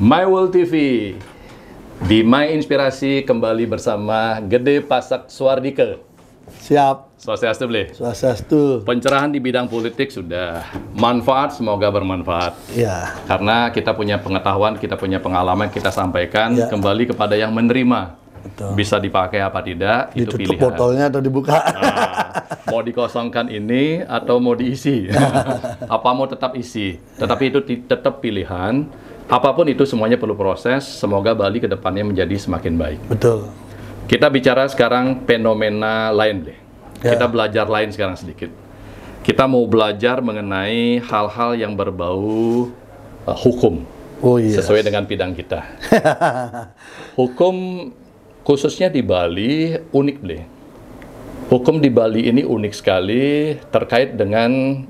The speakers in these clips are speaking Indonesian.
My World TV di My Inspirasi kembali bersama Gede Pasak Suardike. Siap. Swastiastu, Ble. Swastiastu. Pencerahan di bidang politik sudah. Manfaat, semoga bermanfaat. Ya. Karena kita punya pengetahuan, kita punya pengalaman, kita sampaikan kembali kepada yang menerima. Betul. Bisa dipakai apa tidak, itu ditutup pilihan. botolnya atau dibuka. Mau dikosongkan ini atau mau diisi. Apa mau tetap isi. Tetapi itu tetap pilihan. Apapun itu semuanya perlu proses. Semoga Bali ke depannya menjadi semakin baik. Betul. Kita bicara sekarang fenomena lain, deh. Ya. Kita belajar lain sekarang sedikit. Kita mau belajar mengenai hal-hal yang berbau hukum. Oh iya. Sesuai dengan bidang kita. Hukum khususnya di Bali unik, deh. Hukum di Bali ini unik sekali terkait dengan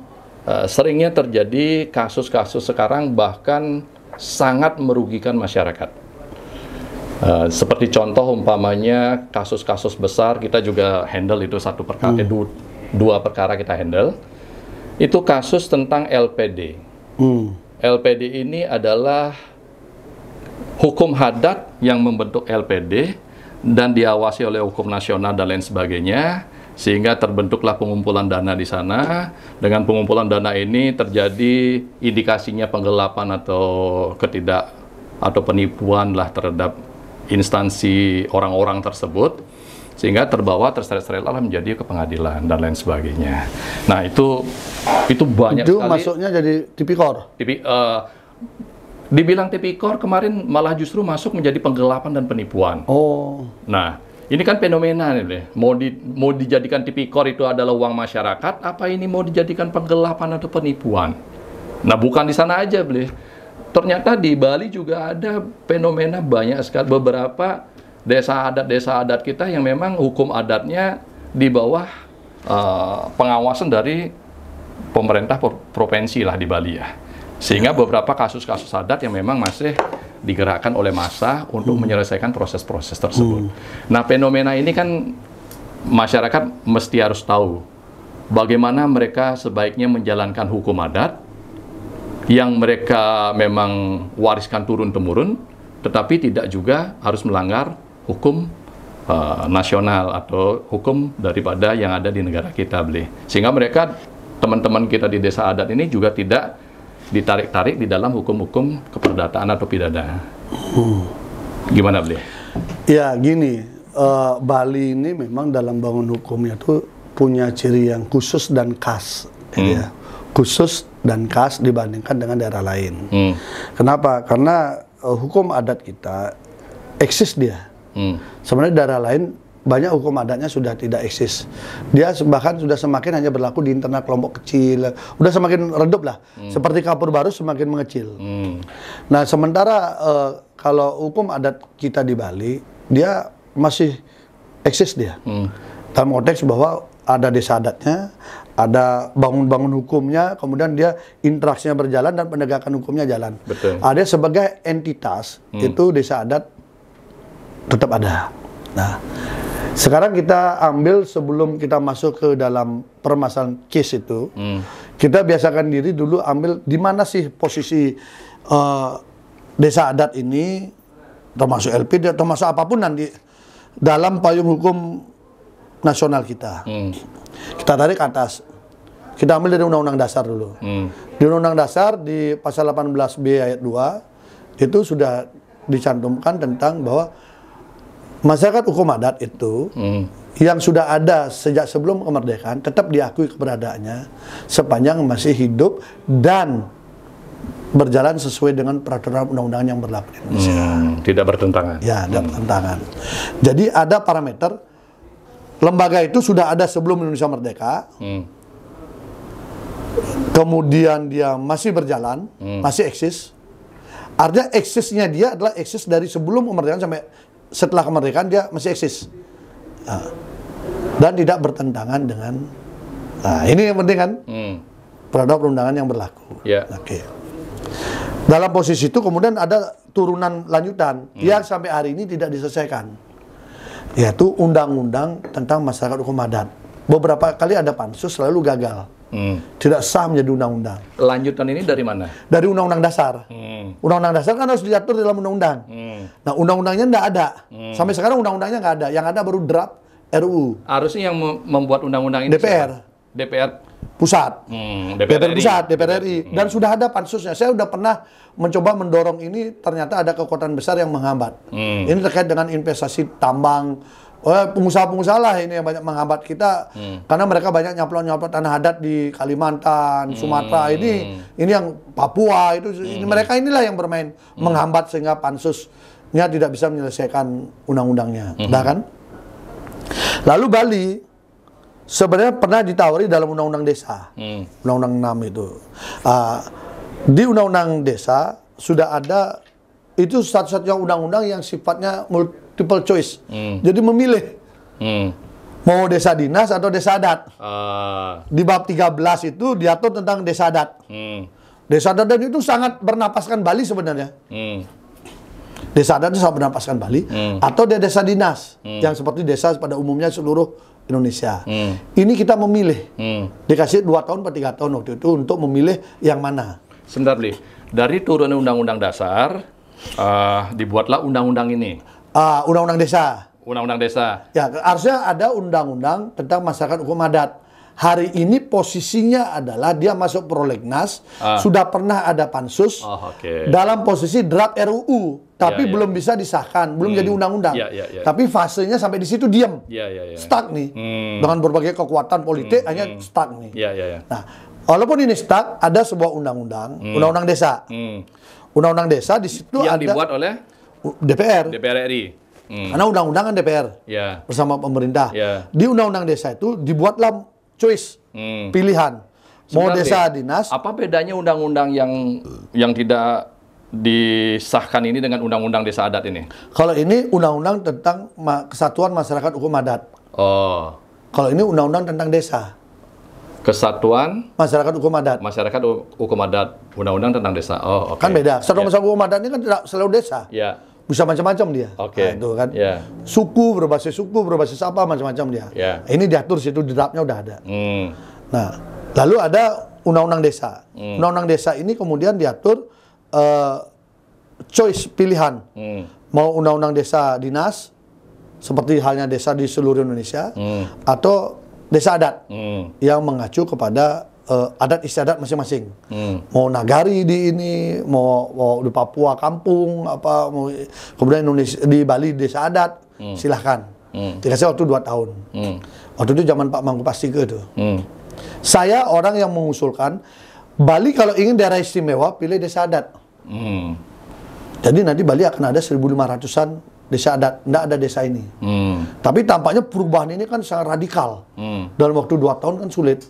seringnya terjadi kasus-kasus sekarang bahkan sangat merugikan masyarakat. Seperti contoh umpamanya kasus-kasus besar kita juga handle itu satu perkara, dua perkara kita handle. Itu kasus tentang LPD. LPD ini adalah hukum adat yang membentuk LPD dan diawasi oleh hukum nasional dan lain sebagainya, sehingga terbentuklah pengumpulan dana di sana. Dengan pengumpulan dana ini terjadi indikasinya penggelapan atau penipuan lah terhadap instansi orang-orang tersebut, sehingga terbawa terseret-seret menjadi ke pengadilan dan lain sebagainya. Nah itu banyak itu sekali. Masuknya jadi tipikor. Dibilang tipikor kemarin malah justru masuk menjadi penggelapan dan penipuan. Oh. Nah, ini kan fenomena nih, deh. Mau dijadikan tipikor itu adalah uang masyarakat, apa ini mau dijadikan penggelapan atau penipuan? Nah, bukan di sana aja, Ble. Ternyata di Bali juga ada fenomena banyak sekali, beberapa desa adat kita yang memang hukum adatnya di bawah pengawasan dari pemerintah provinsi lah di Bali ya. Sehingga beberapa kasus-kasus adat yang memang masih digerakkan oleh massa untuk menyelesaikan proses-proses tersebut. Nah, fenomena ini kan masyarakat mesti harus tahu bagaimana mereka sebaiknya menjalankan hukum adat yang mereka memang wariskan turun-temurun, tetapi tidak juga harus melanggar hukum nasional atau hukum daripada yang ada di negara kita, Ble. Sehingga mereka, teman-teman kita di desa adat ini juga tidak ditarik-tarik di dalam hukum-hukum keperdataan atau pidana. Gimana, Ble? Ya, gini. Bali ini memang dalam bangun hukumnya tuh punya ciri yang khusus dan khas. Ya. Khusus dan khas dibandingkan dengan daerah lain. Kenapa? Karena hukum adat kita eksis dia. Sebenarnya daerah lain banyak hukum adatnya sudah tidak eksis. Dia bahkan sudah semakin hanya berlaku di internal kelompok kecil. Udah semakin redup lah. Seperti Kapur Baru semakin mengecil. Nah, sementara kalau hukum adat kita di Bali, dia masih eksis dia. Dalam konteks bahwa ada desa adatnya, ada bangun-bangun hukumnya, kemudian dia interaksinya berjalan dan penegakan hukumnya jalan. Betul. Ada sebagai entitas, itu desa adat tetap ada. Nah, sekarang kita ambil sebelum kita masuk ke dalam permasalahan case itu, kita biasakan diri dulu ambil di mana sih posisi desa adat ini, termasuk LPD, termasuk apapun nanti dalam payung hukum nasional kita. Kita tarik ke atas. Kita ambil dari Undang-Undang Dasar dulu. Di Undang-Undang Dasar di pasal 18B ayat 2 itu sudah dicantumkan tentang bahwa masyarakat hukum adat itu yang sudah ada sejak sebelum kemerdekaan tetap diakui keberadaannya sepanjang masih hidup dan berjalan sesuai dengan peraturan undang-undang yang berlaku di Indonesia. Tidak bertentangan. Ya, tidak bertentangan. Jadi ada parameter lembaga itu sudah ada sebelum Indonesia merdeka. Kemudian dia masih berjalan, masih eksis. Artinya eksisnya dia adalah eksis dari sebelum kemerdekaan sampai setelah kemerdekaan dia masih eksis. Nah, dan tidak bertentangan dengan, nah ini yang penting kan, perundangan yang berlaku. Oke. Dalam posisi itu kemudian ada turunan lanjutan yang sampai hari ini tidak diselesaikan, yaitu undang-undang tentang masyarakat hukum adat. Beberapa kali ada pansus selalu gagal. Tidak sah menjadi undang-undang. Lanjutan ini dari mana? Dari undang-undang dasar. Undang-undang dasar kan harus diatur dalam undang-undang. Nah, undang-undangnya nggak ada. Sampai sekarang undang-undangnya nggak ada. Yang ada baru draft RUU. Harusnya yang membuat undang-undang ini DPR. siapa? DPR Pusat. DPR RI. Pusat, DPR RI. Dan sudah ada pansusnya. Saya sudah pernah mencoba mendorong ini, ternyata ada kekuatan besar yang menghambat. Ini terkait dengan investasi tambang. Pengusaha-pengusaha lah ini yang banyak menghambat kita, karena mereka banyak nyamplok-nyamplok tanah adat di Kalimantan, Sumatera, ini yang Papua, ini mereka inilah yang bermain menghambat sehingga pansusnya tidak bisa menyelesaikan undang-undangnya. Nah kan? Lalu Bali sebenarnya pernah ditawari dalam undang-undang desa, undang-undang 6 itu. Di undang-undang desa sudah ada, itu satu-satunya undang-undang yang sifatnya multiple choice. Jadi memilih mau desa dinas atau desa adat. Di bab 13 itu diatur tentang desa adat. Desa adat itu sangat bernapaskan Bali sebenarnya. Desa adat itu sangat bernapaskan Bali. Atau desa dinas, yang seperti desa pada umumnya seluruh Indonesia. Ini kita memilih. Dikasih 2 tahun atau 3 tahun waktu itu untuk memilih yang mana. Sebentar, Li. Dari turun undang-undang dasar, dibuatlah undang-undang ini. Undang-undang desa. Undang-undang desa. Ya, harusnya ada undang-undang tentang masyarakat hukum adat. Hari ini posisinya adalah dia masuk prolegnas, sudah pernah ada pansus, dalam posisi draft RUU, tapi belum bisa disahkan, belum jadi undang-undang. Tapi fasenya sampai di situ diam, stuck nih, dengan berbagai kekuatan politik hanya stuck nih. Nah, walaupun ini stuck, ada sebuah undang-undang, undang-undang desa. Undang-undang desa di situ yang ada dibuat oleh DPR. DPR RI. Karena undang-undang kan DPR bersama pemerintah. Di undang-undang desa itu dibuatlah choice, pilihan. Mau desa dinas. Apa bedanya undang-undang yang tidak disahkan ini dengan undang-undang desa adat ini? Kalau ini undang-undang tentang kesatuan masyarakat hukum adat. Kalau ini undang-undang tentang desa. Kesatuan masyarakat hukum adat. Masyarakat hukum adat, undang-undang tentang desa. Kan beda. Kesatuan masyarakat hukum adat ini kan tidak selalu desa. Bisa macam-macam dia. Nah, itu kan. Suku, berbasis apa, macam-macam dia. Ini diatur situ, di draftnya udah ada. Nah, lalu ada undang-undang desa. Undang-undang desa ini kemudian diatur choice, pilihan. Mau undang-undang desa dinas, seperti halnya desa di seluruh Indonesia, atau desa adat yang mengacu kepada adat istiadat masing-masing. Mau nagari di ini, mau di Papua kampung, apa mau kemudian Indonesia di Bali desa adat, silahkan. Dikasih waktu 2 tahun. Waktu itu zaman Pak Mangkupastika itu. Saya orang yang mengusulkan Bali kalau ingin daerah istimewa pilih desa adat. Jadi nanti Bali akan ada 1.500-an desa adat, tidak ada desa ini. Tapi tampaknya perubahan ini kan sangat radikal. Dalam waktu 2 tahun kan sulit.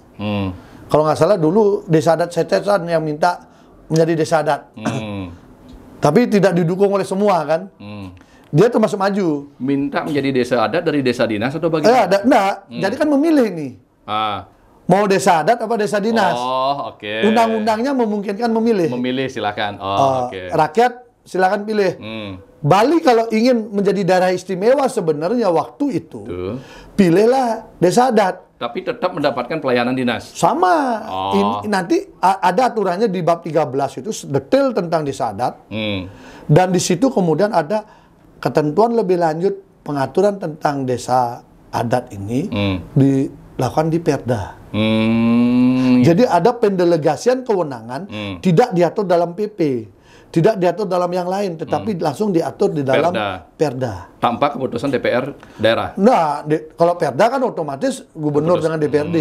Kalau nggak salah dulu desa adat Setesan yang minta menjadi desa adat. Tapi tidak didukung oleh semua kan. Dia termasuk maju. Minta menjadi desa adat dari desa dinas atau bagaimana? Enggak. Jadi kan memilih nih. Mau desa adat apa desa dinas? Undang-undangnya memungkinkan memilih. Memilih silakan. Rakyat silakan pilih. Bali kalau ingin menjadi daerah istimewa sebenarnya waktu itu pilihlah desa adat. Tapi tetap mendapatkan pelayanan dinas. Sama. Nanti ada aturannya di bab 13 itu detail tentang desa adat. Dan di situ kemudian ada ketentuan lebih lanjut pengaturan tentang desa adat ini dilakukan di Perda. Jadi ada pendelegasian kewenangan tidak diatur dalam PP. Tidak diatur dalam yang lain, tetapi langsung diatur di dalam Perda. Tanpa keputusan DPR daerah. Nah, kalau Perda kan otomatis gubernur dengan DPRD.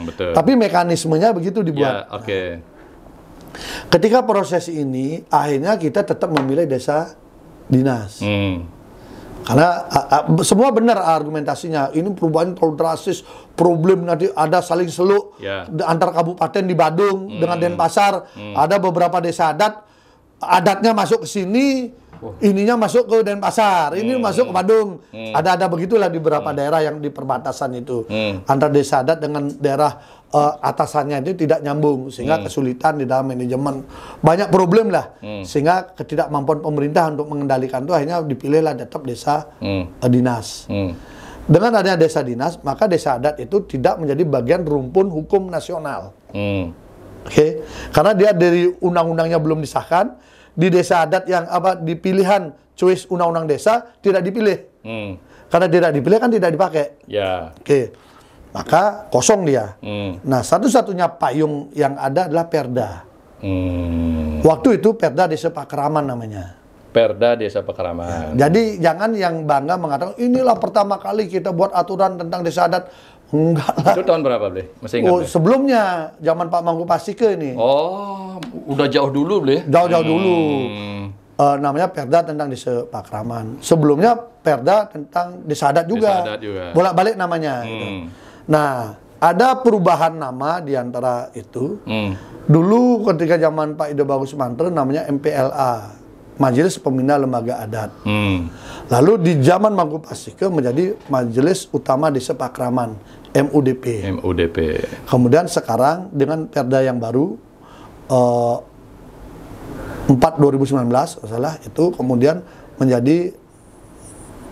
Betul. Tapi mekanismenya begitu dibuat. Ketika proses ini, akhirnya kita tetap memilih desa dinas. Karena semua benar argumentasinya. Ini perubahan terlalu drastis, problem nanti ada saling seluk antar kabupaten di Badung dengan Denpasar. Ada beberapa desa adatnya masuk ke sini, ininya masuk ke Denpasar, ini masuk ke Badung. Ada begitulah di beberapa daerah yang di perbatasan itu. Antara desa adat dengan daerah atasannya itu tidak nyambung, sehingga kesulitan di dalam manajemen. Banyak problem lah, sehingga ketidakmampuan pemerintah untuk mengendalikan itu akhirnya dipilihlah tetap desa dinas. Dengan adanya desa dinas, maka desa adat itu tidak menjadi bagian rumpun hukum nasional. Oke, karena dia dari undang-undangnya belum disahkan, di desa adat yang di pilihan choice undang-undang desa tidak dipilih. Karena tidak dipilih kan tidak dipakai. Ya. Oke, maka kosong dia. Nah, satu-satunya payung yang ada adalah Perda. Waktu itu Perda Desa Pakraman namanya. Perda Desa Pakraman. Ya, jadi jangan yang bangga mengatakan inilah pertama kali kita buat aturan tentang desa adat. Enggak lah. Itu tahun berapa, Ble? Masih ingat? Oh, sebelumnya zaman Pak Mangku Pasike ini. Oh, udah jauh dulu, Ble? Jauh-jauh dulu. Namanya Perda tentang Desa Pakraman. Sebelumnya Perda tentang Desa Adat juga. Desa Adat juga. Bolak-balik namanya. Gitu. Nah, ada perubahan nama di antara itu. Dulu ketika zaman Pak Ide Bagus Mantre namanya MPLA. Majelis Pembina Lembaga Adat. Lalu di zaman Mangku Pasike menjadi Majelis Utama Desa Pakraman, MUDP. MUDP. Kemudian sekarang dengan Perda yang baru 4 2019 salah itu kemudian menjadi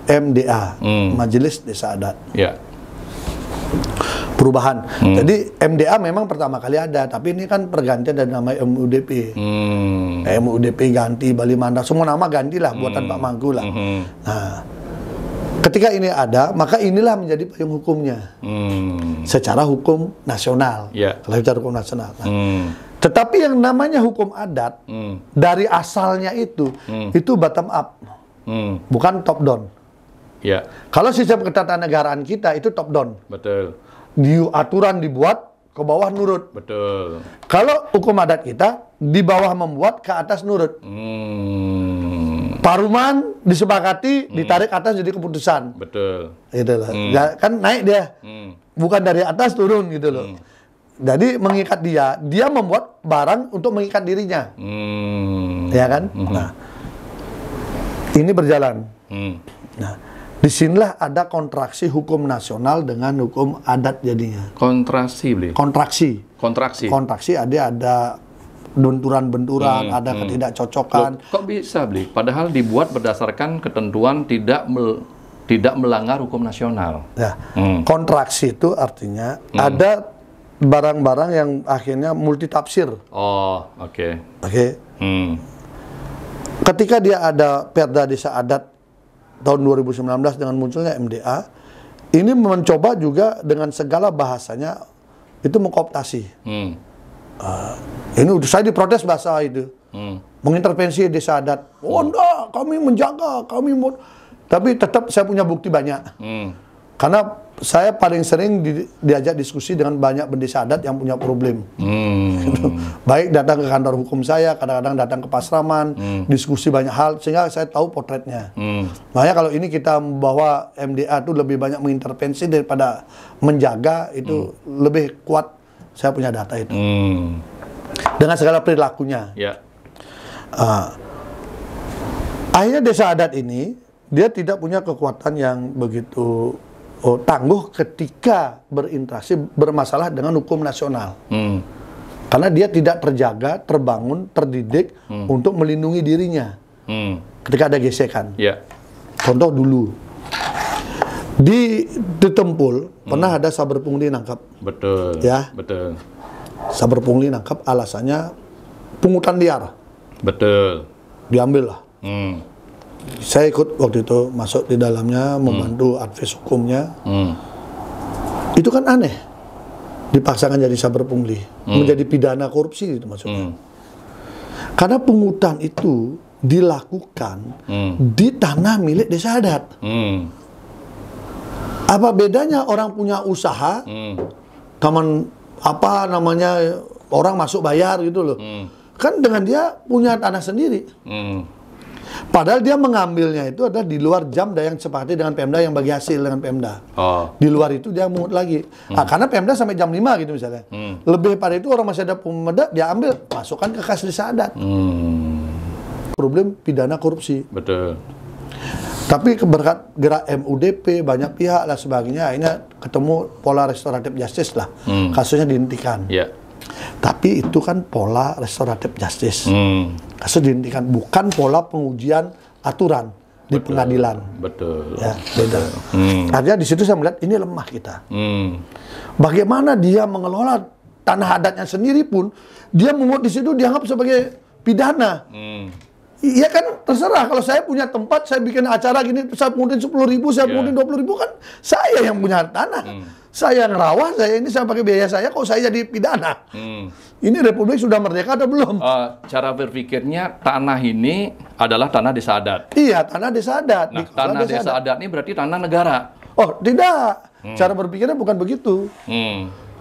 MDA, Majelis Desa Adat. Ya. Perubahan. Jadi MDA memang pertama kali ada, tapi ini kan pergantian dari nama MUDP. MUDP ganti, Bali Mandar, semua nama gantilah buatan Pak Mangku lah. Nah, ketika ini ada, maka inilah menjadi payung hukumnya. Secara hukum nasional. Kalau secara hukum nasional. Nah, tetapi yang namanya hukum adat dari asalnya itu bottom up. Bukan top down. Ya. Kalau sistem ketatanegaraan kita itu top down. Betul. Aturan dibuat, ke bawah nurut. Betul. Kalau hukum adat kita, di bawah membuat, ke atas nurut. Paruman disepakati, ditarik atas jadi keputusan. Betul. Gitu loh. Ya, kan naik dia. Bukan dari atas turun gitu loh. Jadi mengikat dia membuat barang untuk mengikat dirinya. Ya kan? Nah, ini berjalan. Nah, disinilah ada kontraksi hukum nasional dengan hukum adat jadinya. Kontraksi, Bli? Kontraksi. Kontraksi ada benturan-benturan, ada ketidakcocokan. Loh, kok bisa, Bli? Padahal dibuat berdasarkan ketentuan tidak melanggar hukum nasional. Ya, kontraksi itu artinya ada barang-barang yang akhirnya multitafsir. Oh, oke. Oke. Ketika dia ada Perda Desa Adat tahun 2019 dengan munculnya MDA, ini mencoba juga dengan segala bahasanya itu mengkooptasi. Ini saya diprotes bahasa itu, mengintervensi desa adat. Oh enggak, kami menjaga, tapi tetap saya punya bukti banyak. Karena saya paling sering diajak diskusi dengan banyak pendesa adat yang punya problem. Baik datang ke kantor hukum saya, kadang-kadang datang ke Pasraman, diskusi banyak hal, sehingga saya tahu potretnya. Makanya kalau ini kita membawa MDA itu lebih banyak mengintervensi daripada menjaga, itu lebih kuat, saya punya data itu. Dengan segala perilakunya. Akhirnya desa adat ini, dia tidak punya kekuatan yang begitu tangguh ketika berinteraksi, bermasalah dengan hukum nasional. Karena dia tidak terjaga, terbangun, terdidik untuk melindungi dirinya ketika ada gesekan. Contoh dulu, di Tempul pernah ada saber pungli nangkap. Betul. Ya. Betul. Saber pungli nangkap alasannya pungutan liar. Betul. Diambil lah. Saya ikut waktu itu masuk di dalamnya, membantu advis hukumnya. Itu kan aneh, dipaksakan jadi saber pungli, menjadi pidana korupsi itu maksudnya. Karena pungutan itu dilakukan di tanah milik desa adat. Apa bedanya orang punya usaha, orang masuk bayar gitu loh. Kan dengan dia punya tanah sendiri. Padahal dia mengambilnya itu adalah di luar jam yang sepakati dengan Pemda yang bagi hasil dengan Pemda. Di luar itu dia mungut lagi. Karena Pemda sampai jam 5 gitu misalnya. Lebih pada itu orang masih ada Pemda, dia ambil, masukkan ke kas desa adat. Problem pidana korupsi. Betul. Tapi berkat gerak MUDP, banyak pihak lah sebagainya, akhirnya ketemu pola restoratif justice lah. Kasusnya dihentikan. Tapi itu kan pola restoratif justice. Kasus dihentikan, bukan pola pengujian aturan di pengadilan. Betul. Ya, beda. Artinya di situ saya melihat ini lemah kita. Bagaimana dia mengelola tanah adatnya sendiri pun, dia memuat di situ dianggap sebagai pidana. Iya kan, terserah. Kalau saya punya tempat, saya bikin acara gini, saya pungutin 10.000, saya pungutin 20.000, kan saya yang punya tanah. Saya yang rawah, saya pakai biaya saya, kok saya jadi pidana? Ini Republik sudah merdeka atau belum? Cara berpikirnya, tanah ini adalah tanah desa adat. Iya, tanah desa adat. Nah, tanah desa adat ini berarti tanah negara. Oh, tidak. Cara berpikirnya bukan begitu.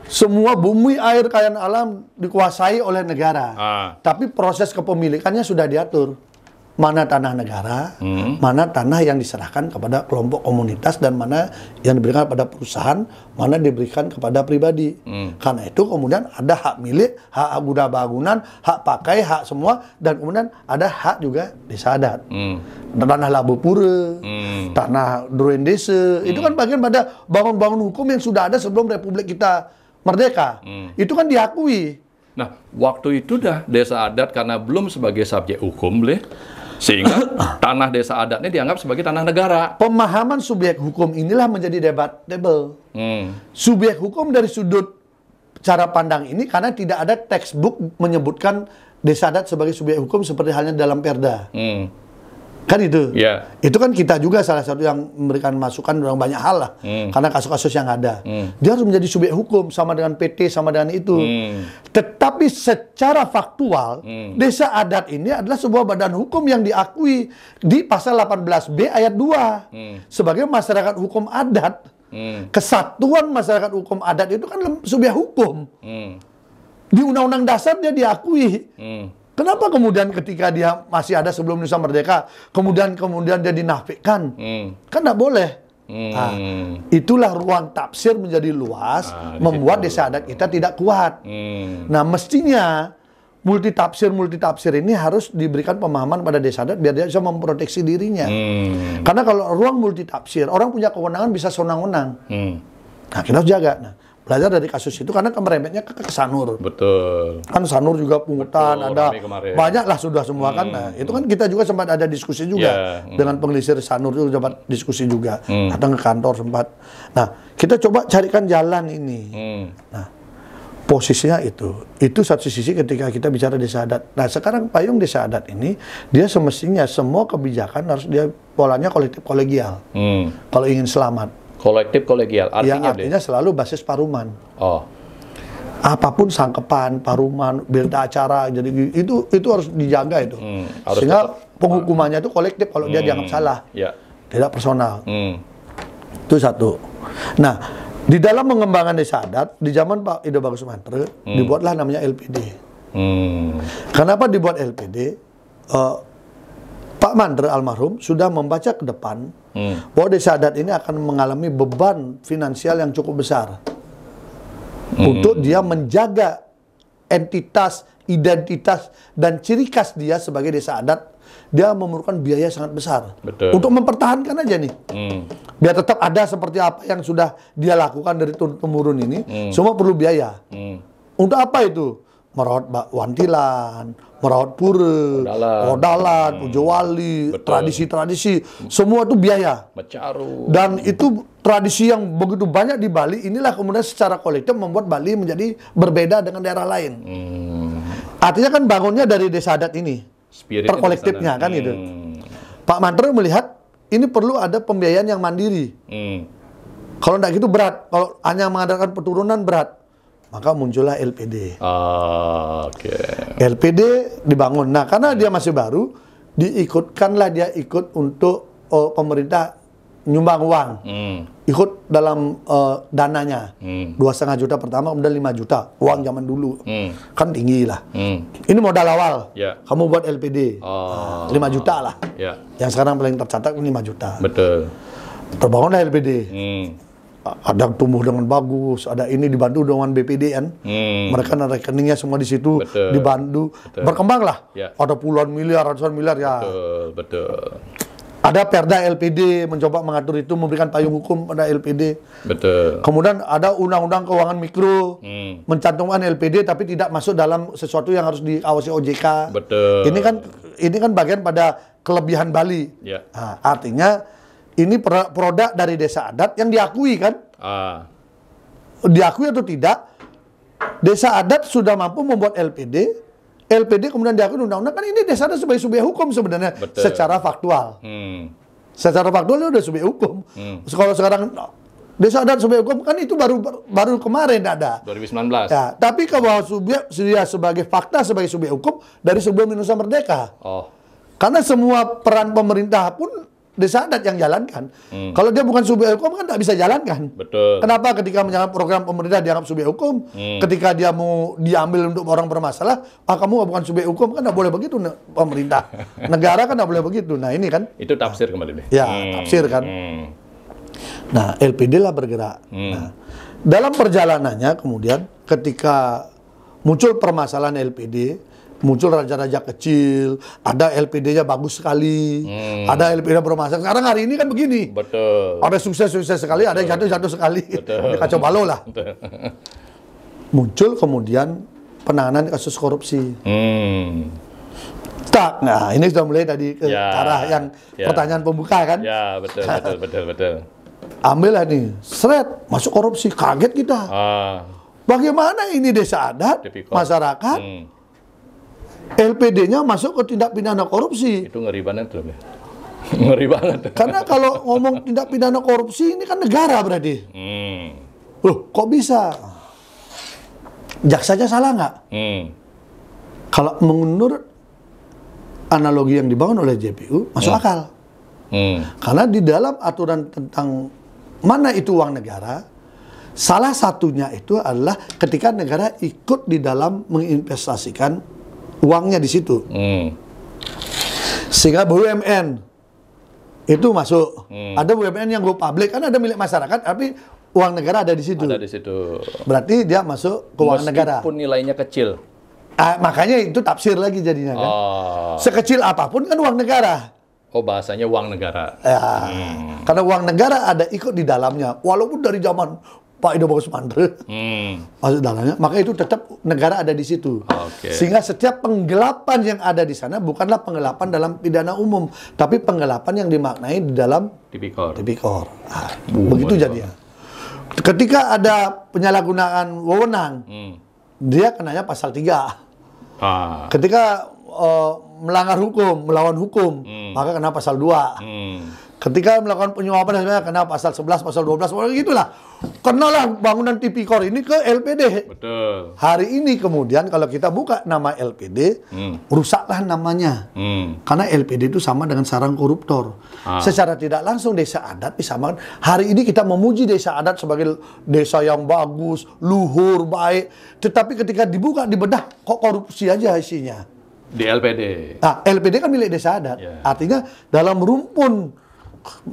Semua bumi, air, kekayaan alam dikuasai oleh negara. Tapi proses kepemilikannya sudah diatur. Mana tanah negara, mana tanah yang diserahkan kepada kelompok komunitas, dan mana yang diberikan kepada perusahaan, mana diberikan kepada pribadi. Karena itu kemudian ada hak milik, hak guna bangunan, hak pakai, hak semua, dan kemudian ada hak juga desa adat. Tanah Labu Pura, tanah Duren Desa, itu kan bagian pada bangun-bangun hukum yang sudah ada sebelum Republik kita merdeka. Itu kan diakui. Nah, waktu itu dah desa adat karena belum sebagai subjek hukum, sehingga tanah desa adatnya dianggap sebagai tanah negara. Pemahaman subjek hukum inilah menjadi debatable. Subjek hukum dari sudut cara pandang ini karena tidak ada textbook menyebutkan desa adat sebagai subjek hukum seperti halnya dalam Perda. Kan itu. Itu kan kita juga salah satu yang memberikan masukan dalam banyak hal lah. Karena kasus-kasus yang ada. Dia harus menjadi subjek hukum sama dengan PT, sama dengan itu. Tetapi secara faktual, desa adat ini adalah sebuah badan hukum yang diakui di pasal 18B ayat 2. Sebagai masyarakat hukum adat. Kesatuan masyarakat hukum adat itu kan subjek hukum. Di Undang-Undang Dasar dia diakui. Kenapa kemudian ketika dia masih ada sebelum Indonesia merdeka, kemudian dia dinafikan? Kan tidak boleh. Nah, itulah ruang tafsir menjadi luas, membuat desa adat kita tidak kuat. Nah, mestinya multitafsir ini harus diberikan pemahaman pada desa adat biar dia bisa memproteksi dirinya. Karena kalau ruang multitafsir, orang punya kewenangan bisa sewenang-wenang. Nah, kita harus jaga. Nah, belajar dari kasus itu karena merembetnya ke Sanur. Betul. Kan Sanur juga pungutan, ada banyak lah sudah semua kan. Nah, itu kan kita juga sempat ada diskusi juga dengan pengelisir Sanur itu, sempat diskusi juga. Datang ke kantor sempat. Nah, kita coba carikan jalan ini. Nah, posisinya itu satu sisi ketika kita bicara desa adat. Nah, sekarang payung desa adat ini dia semestinya semua kebijakan harus dia polanya kolektif kolegial. Kalau ingin selamat. Kolektif kolegial, artinya selalu basis paruman. Apapun sangkepan, paruman, berita acara, jadi itu harus dijaga itu. Sehingga penghukumannya itu kolektif kalau dia dianggap salah, tidak personal. Itu satu. Nah, di dalam mengembangkan desa adat di zaman Pak Ido Bagus Mantre dibuatlah namanya LPD. Kenapa dibuat LPD? Pak Mantre almarhum sudah membaca ke depan bahwa desa adat ini akan mengalami beban finansial yang cukup besar untuk dia menjaga entitas, identitas, dan ciri khas dia sebagai desa adat. Dia memerlukan biaya sangat besar. Untuk mempertahankan aja nih, biar tetap ada seperti apa yang sudah dia lakukan dari turun-temurun ini, semua perlu biaya. Untuk apa itu? Merawat Wantilan, merawat pura, Odalan, Pujo Wali, tradisi-tradisi, semua itu biaya. Dan itu tradisi yang begitu banyak di Bali, inilah kemudian secara kolektif membuat Bali menjadi berbeda dengan daerah lain. Artinya kan bangunnya dari desa adat ini, terkolektifnya kan itu. Pak Mantre melihat ini perlu ada pembiayaan yang mandiri. Kalau tidak gitu berat, kalau hanya mengadakan peturunan berat. Maka muncullah LPD. LPD dibangun. Nah, karena dia masih baru, diikutkanlah dia ikut untuk pemerintah nyumbang uang. Ikut dalam dananya. 2,5 juta pertama, kemudian 5 juta. Uang zaman dulu. Kan tinggi lah. Ini modal awal. Kamu buat LPD. 5 juta lah. Yang sekarang paling tercatat 5 juta. Terbangunlah LPD. Ada tumbuh dengan bagus, ada ini dibantu dengan BPD kan, mereka rekeningnya semua di situ, dibantu, berkembanglah, ada puluhan miliar, ratusan miliar ya. Ada Perda LPD mencoba mengatur itu, memberikan payung hukum pada LPD. Kemudian ada Undang-Undang Keuangan Mikro, mencantumkan LPD tapi tidak masuk dalam sesuatu yang harus diawasi OJK. Ini kan bagian pada kelebihan Bali. Nah, artinya ini produk dari desa adat yang diakui kan? Diakui atau tidak, desa adat sudah mampu membuat LPD, LPD kemudian diakui undang-undang, kan ini desa adat sebagai subjek hukum sebenarnya. Betul. Secara faktual. Secara faktual itu udah subjek hukum. Kalau sekarang desa adat subjek hukum kan itu baru kemarin ada. 2019. Ya, tapi kalau subjek dia sebagai fakta sebagai subjek hukum dari sebelum Indonesia merdeka. Oh. Karena semua peran pemerintah pun desa adat yang jalankan. Kalau dia bukan subjek hukum kan tidak bisa jalankan. Betul. Kenapa ketika menjalankan program pemerintah dianggap subjek hukum? Ketika dia mau diambil untuk orang bermasalah, kamu bukan subjek hukum, kan tidak boleh begitu pemerintah. Negara kan tidak boleh begitu. Nah ini kan. Itu tafsir kembali deh. Ya, tafsir kan. Nah, LPD lah bergerak. Nah, dalam perjalanannya kemudian ketika muncul permasalahan LPD, muncul raja-raja kecil, ada LPD-nya bagus sekali, ada LPD bermasalah. Sekarang hari ini kan begini. Betul. Ada sukses-sukses sekali, ada yang jatuh-jatuh sekali. Betul. Kacau balau lah. Muncul kemudian penanganan kasus korupsi. Tak, nah ini sudah mulai tadi ke arah yang pertanyaan pembuka kan? Ya, betul. Ambillah nih, seret, masuk korupsi, kaget kita. Bagaimana ini desa adat, masyarakat, LPD-nya masuk ke tindak pidana korupsi. Itu ngeri banget tuh. Ngeri banget. Karena kalau ngomong tindak pidana korupsi ini kan negara berarti. Loh, kok bisa? Jaksanya salah nggak? Kalau menurut analogi yang dibangun oleh JPU, masuk akal. Karena di dalam aturan tentang mana itu uang negara, salah satunya itu adalah ketika negara ikut di dalam menginvestasikan uangnya di situ. Sehingga BUMN itu masuk. Ada BUMN yang go public, kan ada milik masyarakat, tapi uang negara ada di situ. Ada di situ. Berarti dia masuk ke uang negara. Meskipun nilainya kecil. Makanya itu tafsir lagi jadinya kan. Sekecil apapun kan uang negara. Oh, bahasanya uang negara. Ya, karena uang negara ada ikut di dalamnya. Walaupun dari zaman Pak Ido Bagus Mandre masuk dalamnya, maka itu tetap negara ada di situ. Sehingga setiap penggelapan yang ada di sana bukanlah penggelapan dalam pidana umum, tapi penggelapan yang dimaknai di dalam tipikor. Begitu jadinya. Ketika ada penyalahgunaan wewenang, dia kenanya pasal 3. Ketika melanggar hukum, melawan hukum, maka kena pasal 2. Ketika melakukan penyuapan dan sebagainya, kena pasal 11, pasal 12, gitulah. Kenalah bangunan tipikor ini ke LPD. Betul. Hari ini kemudian kalau kita buka nama LPD, rusaklah namanya. Karena LPD itu sama dengan sarang koruptor. Secara tidak langsung desa adat disamakan. Hari ini kita memuji desa adat sebagai desa yang bagus, luhur, baik. Tetapi ketika dibuka, dibedah, kok korupsi aja isinya. Di LPD. Nah, LPD kan milik desa adat. Artinya dalam rumpun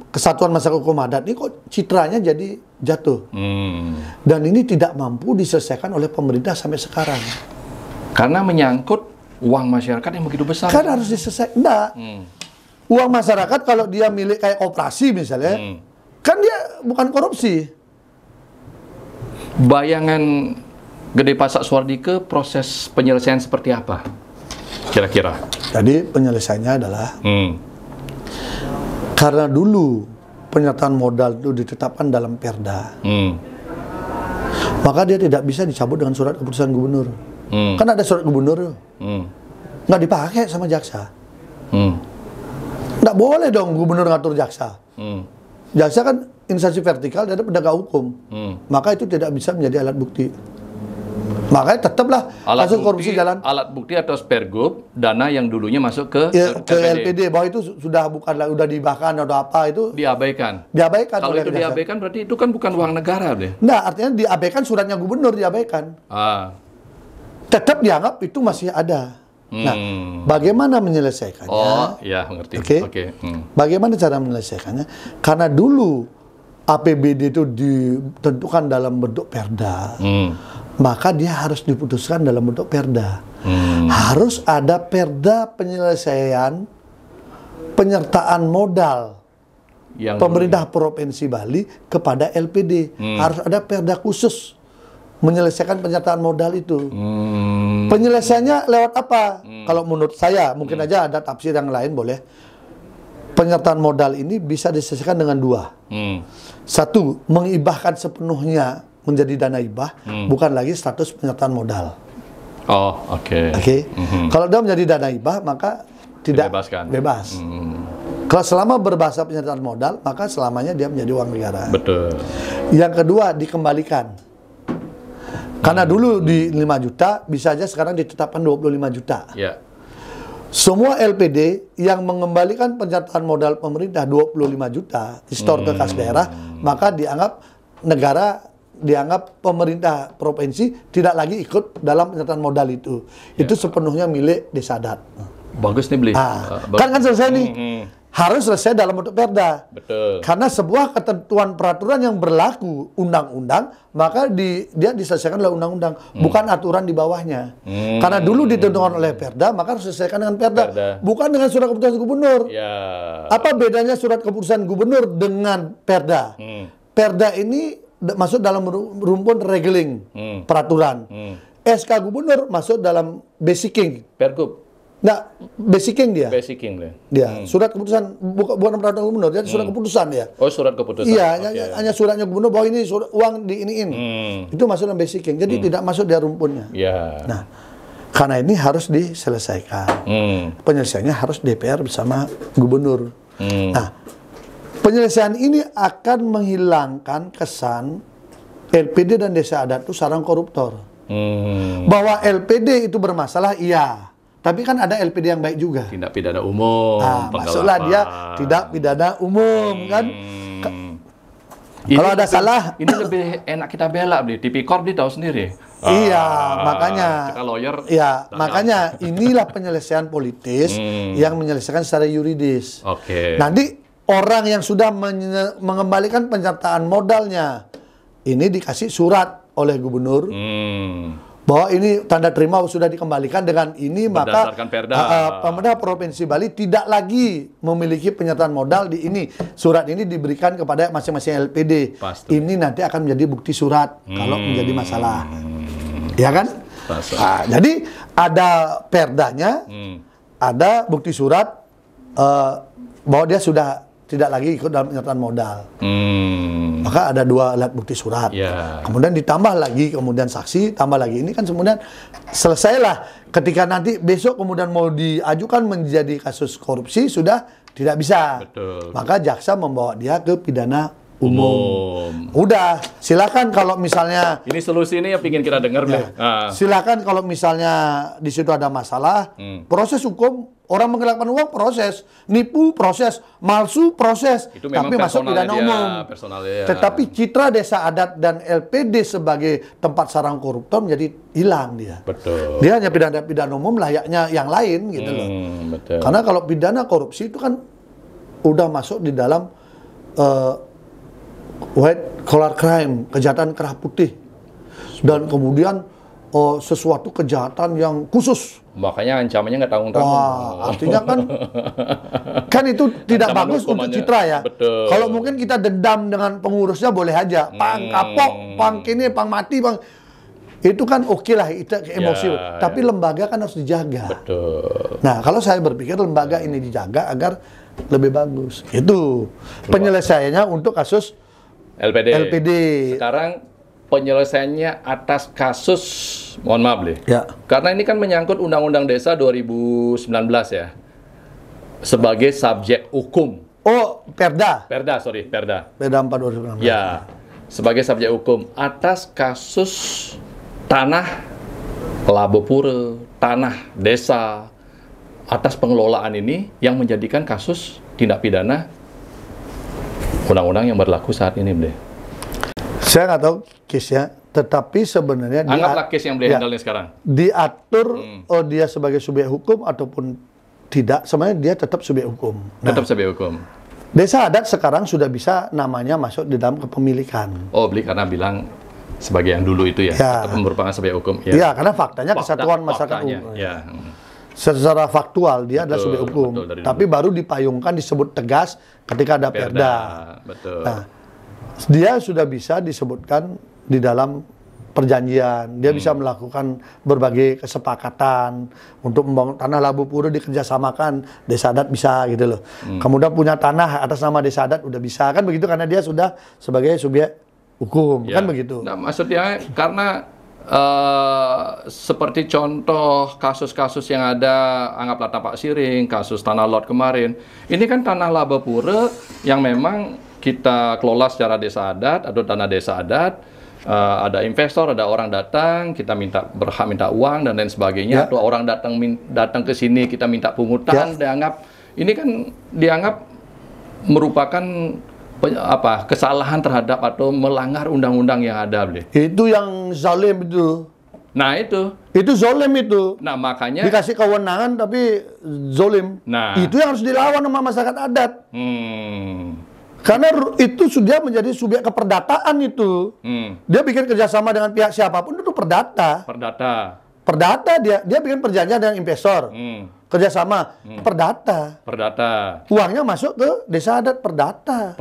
Kesatuan Masyarakat Hukum Adat ini kok citranya jadi jatuh. Dan ini tidak mampu diselesaikan oleh pemerintah sampai sekarang. Karena menyangkut uang masyarakat yang begitu besar. Kan harus diselesaikan. Enggak. Uang masyarakat kalau dia milik kayak koperasi misalnya, kan dia bukan korupsi. Bayangan Gede Pasak Suardike proses penyelesaian seperti apa? Kira-kira. Jadi penyelesaiannya adalah karena dulu penyertaan modal itu ditetapkan dalam perda, maka dia tidak bisa dicabut dengan surat keputusan gubernur. Kan ada surat gubernur, nggak dipakai sama jaksa. Nggak boleh dong gubernur ngatur jaksa. Jaksa kan instansi vertikal dari penegak hukum, maka itu tidak bisa menjadi alat bukti. Makanya tetaplah kasus korupsi jalan. Alat bukti atau spergub, dana yang dulunya masuk ke LPD, bahwa itu sudah bukanlah udah dibahkan atau apa itu diabaikan. Kalau itu diabaikan berarti itu kan bukan uang negara deh. Nah, artinya diabaikan suratnya gubernur diabaikan. Tetap dianggap itu masih ada. Nah, bagaimana menyelesaikannya? Oh, ya mengerti. Oke. Bagaimana cara menyelesaikannya? Karena dulu APBD itu ditentukan dalam bentuk perda. Maka dia harus diputuskan dalam bentuk perda. Harus ada perda penyelesaian penyertaan modal yang pemerintah Provinsi Bali kepada LPD. Harus ada perda khusus menyelesaikan penyertaan modal itu. Penyelesaiannya lewat apa? Kalau menurut saya, mungkin aja ada tafsir yang lain boleh. Penyertaan modal ini bisa diselesaikan dengan 2. 1, mengibahkan sepenuhnya menjadi dana hibah bukan lagi status penyertaan modal. Oh, oke. Kalau dia menjadi dana hibah, maka tidak bebas. Kalau selama berbahasa penyertaan modal, maka selamanya dia menjadi uang negara. Betul. Yang kedua, dikembalikan. Karena dulu di 5 juta, bisa aja sekarang ditetapkan 25 juta. Ya. Semua LPD yang mengembalikan penyertaan modal pemerintah 25 juta, store ke kas daerah, maka dianggap negara, dianggap pemerintah provinsi tidak lagi ikut dalam penyertaan modal itu. Itu sepenuhnya milik desa adat. Bagus nih, Bli. Kan selesai nih. Harus selesai dalam bentuk perda. Betul. Karena sebuah ketentuan peraturan yang berlaku undang-undang, maka dia diselesaikan oleh undang-undang, bukan aturan di bawahnya. Karena dulu ditentukan oleh perda, maka harus diselesaikan dengan perda. Bukan dengan surat keputusan gubernur. Ya. Apa bedanya surat keputusan gubernur dengan perda? Perda ini masuk dalam rumpun regeling peraturan. SK gubernur masuk dalam basicing. Pergub. Nah, basicing dia. Basicing dia. Surat keputusan bukan peraturan gubernur, jadi surat keputusan ya. Oh, surat keputusan. Iya, hanya suratnya gubernur bahwa ini uang diiniin. Itu masuk dalam basicing. Jadi tidak masuk di rumpunnya. Ya. Nah, karena ini harus diselesaikan. Penyelesaiannya harus DPR bersama gubernur. Nah, penyelesaian ini akan menghilangkan kesan LPD dan desa adat itu sarang koruptor. Bahwa LPD itu bermasalah, iya. Tapi kan ada LPD yang baik juga. Tindak pidana umum. Maksudlah dia tidak pidana umum, kan? Kalau ada salah, ini lebih enak kita bela, Bli. Tipikor Bli tahu sendiri. Iya, makanya. Kita lawyer. Iya, makanya inilah penyelesaian politis yang menyelesaikan secara yuridis. Oke. Nanti orang yang sudah mengembalikan penyertaan modalnya, ini dikasih surat oleh gubernur. Bahwa ini tanda terima sudah dikembalikan dengan ini, maka pemerintah Provinsi Bali tidak lagi memiliki penyertaan modal di ini. Surat ini diberikan kepada masing-masing LPD. Pasti. Ini nanti akan menjadi bukti surat kalau menjadi masalah. Ya kan? Jadi ada perdanya, ada bukti surat bahwa dia sudah tidak lagi ikut dalam penyertaan modal. Maka ada 2 alat bukti surat. Kemudian ditambah lagi, kemudian saksi, tambah lagi. Ini kan kemudian selesailah. Ketika nanti besok kemudian mau diajukan menjadi kasus korupsi, sudah tidak bisa. Betul. Maka jaksa membawa dia ke pidana umum. Udah, silakan kalau misalnya ini solusi ini yang ingin kita dengar, silakan kalau misalnya di situ ada masalah, proses hukum, orang menggelapkan uang proses, nipu proses, malsu proses, itu tapi masuk pidana umum. Tetapi citra desa adat dan LPD sebagai tempat sarang koruptor menjadi hilang dia. Betul. Dia hanya pidana umum layaknya yang lain gitu loh. Betul. Karena kalau pidana korupsi itu kan udah masuk di dalam white collar crime, kejahatan kerah putih, dan kemudian sesuatu kejahatan yang khusus. Makanya ancamannya nggak tanggung-tanggung. Artinya kan itu tidak bagus untuk citra ya. Betul. Kalau mungkin kita dendam dengan pengurusnya boleh aja, pang kapok, pang kini, pang mati, pang itu kan oke lah, itu emosi. Tapi lembaga kan harus dijaga. Betul. Nah, kalau saya berpikir lembaga ini dijaga agar lebih bagus. Itu penyelesaiannya untuk kasus LPD. Sekarang penyelesaiannya atas kasus, mohon maaf, Bli. Ya. Karena ini kan menyangkut Undang-Undang Desa 2019 ya. Sebagai subjek hukum. Oh, Perda. Perda 4 2019. Ya. Sebagai subjek hukum atas kasus tanah Labu Pura, tanah desa, atas pengelolaan ini yang menjadikan kasus tindak pidana undang-undang yang berlaku saat ini, Bli. Saya nggak tahu case-nya, tetapi sebenarnya anggaplah case yang Bli handle sekarang. Diatur dia sebagai subjek hukum ataupun tidak, sebenarnya dia tetap subjek hukum. Tetap subjek hukum. Desa adat sekarang sudah bisa namanya masuk di dalam kepemilikan. Oh, Bli karena bilang sebagai yang dulu itu ya, tetap merupakan subjek hukum. Ya, karena faktanya kesatuan masyarakat umum. Ya. Secara faktual dia ada subjek hukum, tapi baru dipayungkan disebut tegas ketika ada perda. Betul. Nah, dia sudah bisa disebutkan di dalam perjanjian, dia bisa melakukan berbagai kesepakatan untuk membangun tanah Labu Pura dikerjasamakan, desa adat bisa gitu loh. Kemudian punya tanah atas nama desa adat udah bisa kan begitu karena dia sudah sebagai subjek hukum, Ya. kan begitu. Nah, maksudnya karena seperti contoh kasus-kasus yang ada, anggaplah Tapak Siring, kasus Tanah Lot kemarin, ini kan tanah laba pura yang memang kita kelola secara desa adat atau tanah desa adat. Ada investor, ada orang datang, kita berhak minta uang dan lain sebagainya, atau orang datang ke sini kita minta pungutan, dianggap merupakan kesalahan terhadap atau melanggar undang-undang yang ada, Bli. Itu yang zalim itu. Nah, itu Zalim itu. Nah, makanya Dikasih kewenangan tapi zalim. Nah. Itu yang harus dilawan sama masyarakat adat. Karena itu sudah menjadi subjek keperdataan itu. Dia bikin kerjasama dengan pihak siapapun itu perdata. Perdata dia bikin perjanjian dengan investor. Kerjasama perdata. Uangnya masuk ke desa adat perdata.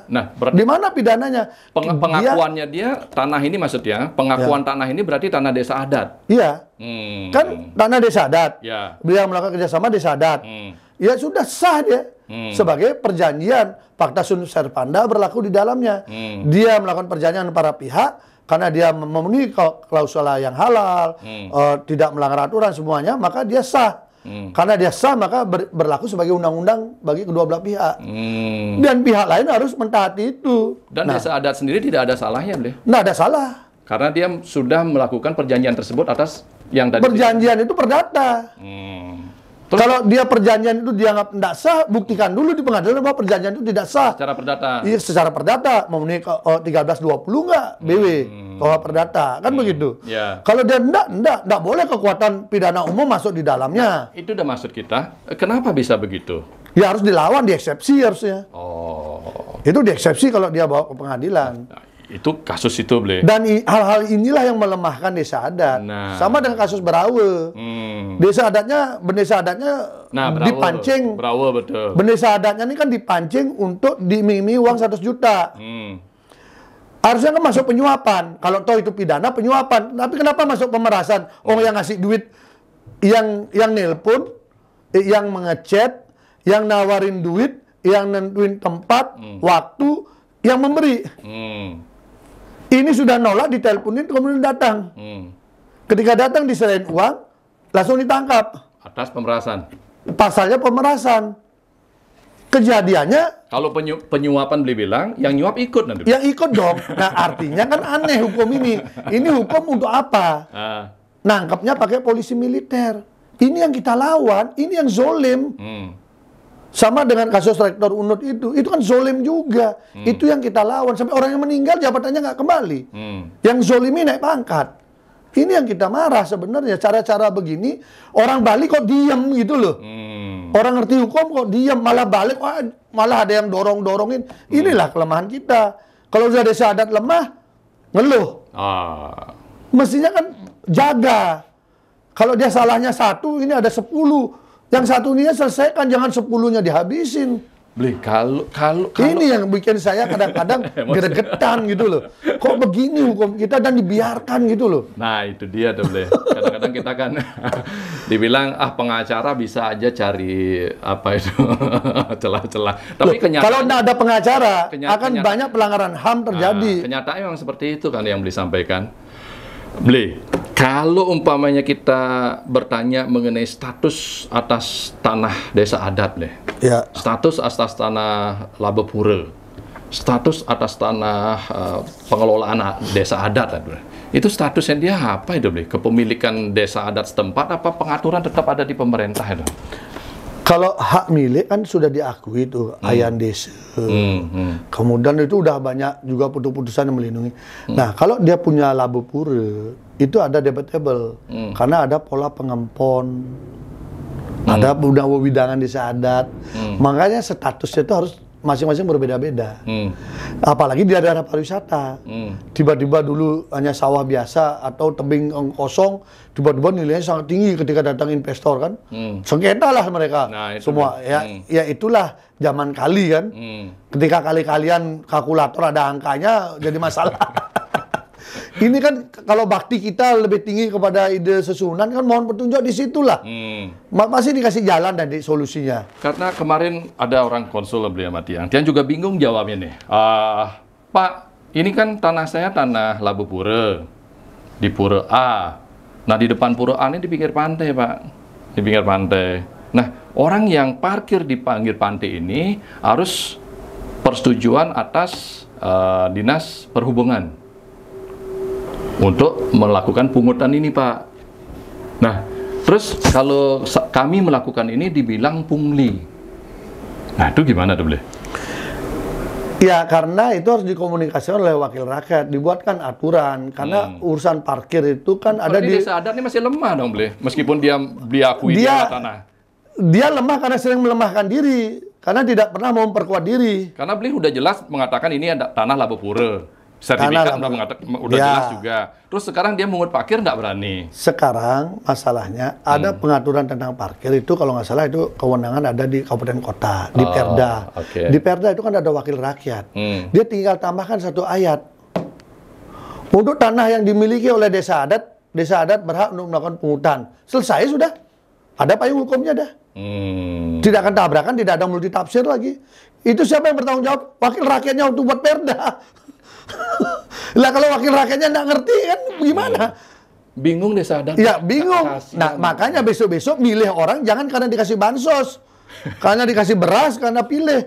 Nah, Di mana pidananya? Pengakuannya dia tanah ini maksudnya, pengakuan tanah ini berarti tanah desa adat. Iya. Kan tanah desa adat. Ya. Beliau melakukan kerjasama desa adat. Ya sudah sah dia. Sebagai perjanjian fakta sunt serpanda berlaku di dalamnya. Dia melakukan perjanjian dengan para pihak karena dia memenuhi klausula yang halal, tidak melanggar aturan semuanya, maka dia sah. Karena dia sah, maka berlaku sebagai undang-undang bagi kedua belah pihak. Dan pihak lain harus mentaati itu. Dan desa adat sendiri tidak ada salahnya, Bli. Nggak ada salah. Karena dia sudah melakukan perjanjian tersebut atas yang tadi. Perjanjian itu perdata. Kalau dia perjanjian itu dianggap tidak sah, buktikan dulu di pengadilan bahwa perjanjian itu tidak sah. Secara perdata. Iya, secara perdata. Memenuhi 1320 nggak BW kalau perdata, kan begitu. Ya. Kalau dia enggak boleh kekuatan pidana umum masuk di dalamnya. Itu udah maksud kita. Kenapa bisa begitu? Ya harus dilawan, dieksepsi harusnya. Itu dieksepsi kalau dia bawa ke pengadilan. Nah, itu kasus itu, Bli. Dan hal-hal inilah yang melemahkan desa adat. Nah. Sama dengan kasus Berawe. Bendesa adatnya dipancing. Berawe, betul. Bendesa adatnya ini kan dipancing untuk diiming-imingi uang 100 juta. Harusnya kan masuk penyuapan. Kalau toh itu pidana, penyuapan. Tapi kenapa masuk pemerasan? Orang yang ngasih duit, yang nelpon, yang mengechat, yang nawarin duit, yang nentuin tempat, waktu, yang memberi. Ini sudah nolak, diteleponin, kemudian datang. Ketika datang diserahin uang, langsung ditangkap. Atas pemerasan. Pasalnya pemerasan. Kejadiannya, Kalau penyuapan Bli bilang, yang nyuap ikut nanti. yang ikut dong. Nah, artinya kan aneh hukum ini. Ini hukum untuk apa? Nangkapnya pakai polisi militer. Ini yang kita lawan, ini yang zolim. Sama dengan kasus rektor UNUD itu kan zolim juga. Itu yang kita lawan. Sampai orang yang meninggal jabatannya nggak kembali. Yang zolimi naik pangkat. Ini yang kita marah sebenarnya. Cara-cara begini, orang Bali kok diam gitu loh. Orang ngerti hukum kok diam, malah balik, malah ada yang dorong-dorongin. Inilah kelemahan kita. Kalau sudah desa adat lemah, ngeluh. Mestinya kan jaga. Kalau dia salahnya 1, ini ada 10. Yang 1-nya selesaikan, jangan 10-nya dihabisin. Bli, kalau Ini yang bikin saya kadang-kadang gregetan gitu loh. Kok begini hukum kita dan dibiarkan gitu loh. Nah, itu dia tuh, Bli. Kadang-kadang kita kan dibilang, pengacara bisa aja cari apa itu celah-celah. Tapi kalau tidak ada pengacara, akan banyak pelanggaran HAM terjadi. Kenyataannya memang seperti itu kan yang Bli sampaikan. Bli, kalau umpamanya kita bertanya mengenai status atas tanah desa adat, Bli. Ya. Status atas tanah laba pura, status atas tanah pengelolaan desa adat, Bli. Itu statusnya dia apa itu, Bli? Kepemilikan desa adat setempat apa pengaturan tetap ada di pemerintah itu? Kalau hak milik kan sudah diakui itu Ayan Desa. Kemudian itu udah banyak juga putusan yang melindungi. Nah, kalau dia punya laba pura, itu ada debatable. Karena ada pola pengempon. Ada undang-undang desa adat. Makanya statusnya itu harus masing-masing berbeda-beda. Apalagi di daerah pariwisata. Tiba-tiba dulu hanya sawah biasa atau tebing kosong, tiba-tiba nilainya sangat tinggi ketika datang investor kan. Sengketa lah mereka. Nah, itu semua. Ya itulah zaman kali kan. Ketika kali-kalian kalkulator ada angkanya jadi masalah. Ini kan kalau bakti kita lebih tinggi kepada ide sesunan kan mohon petunjuk di situlah. Masih dikasih jalan dan di solusinya. Karena kemarin ada orang konsul beli sama Tiang. Tiang juga bingung jawabnya nih. Pak, ini kan tanah saya tanah Labu Pura, di Pura A. Nah, di depan Pura A ini di pinggir pantai, Pak. Di pinggir pantai. Nah, orang yang parkir di pinggir pantai ini harus persetujuan atas Dinas Perhubungan untuk melakukan pungutan ini, Pak. Nah, terus kalau kami melakukan ini dibilang pungli. Nah, itu gimana tuh, boleh? Ya, karena itu harus dikomunikasikan oleh wakil rakyat, dibuatkan aturan. Karena urusan parkir itu kan ada di desa adat ini masih lemah dong, boleh? Meskipun dia diakui dia tanah. Dia lemah karena sering melemahkan diri, karena tidak pernah mau memperkuat diri. Karena beliau udah jelas mengatakan ini ada tanah Labu Pura. Sertifikat udah jelas juga. Terus sekarang dia mengut parkir nggak berani. Sekarang masalahnya ada pengaturan tentang parkir itu kalau nggak salah itu kewenangan ada di kabupaten kota, di Perda. Okay. Di Perda itu kan ada wakil rakyat. Dia tinggal tambahkan satu ayat. Untuk tanah yang dimiliki oleh desa adat berhak untuk melakukan pungutan. Selesai sudah. Ada payung hukumnya dah. Tidak akan tabrakan, tidak ada multitafsir lagi. Itu siapa yang bertanggung jawab? Wakil rakyatnya untuk buat Perda. Lah kalau wakil rakyatnya nggak ngerti kan gimana? Bingung desa adat. Ya bingung. Nah makanya besok-besok milih orang jangan karena dikasih bansos, karena dikasih beras, karena pilih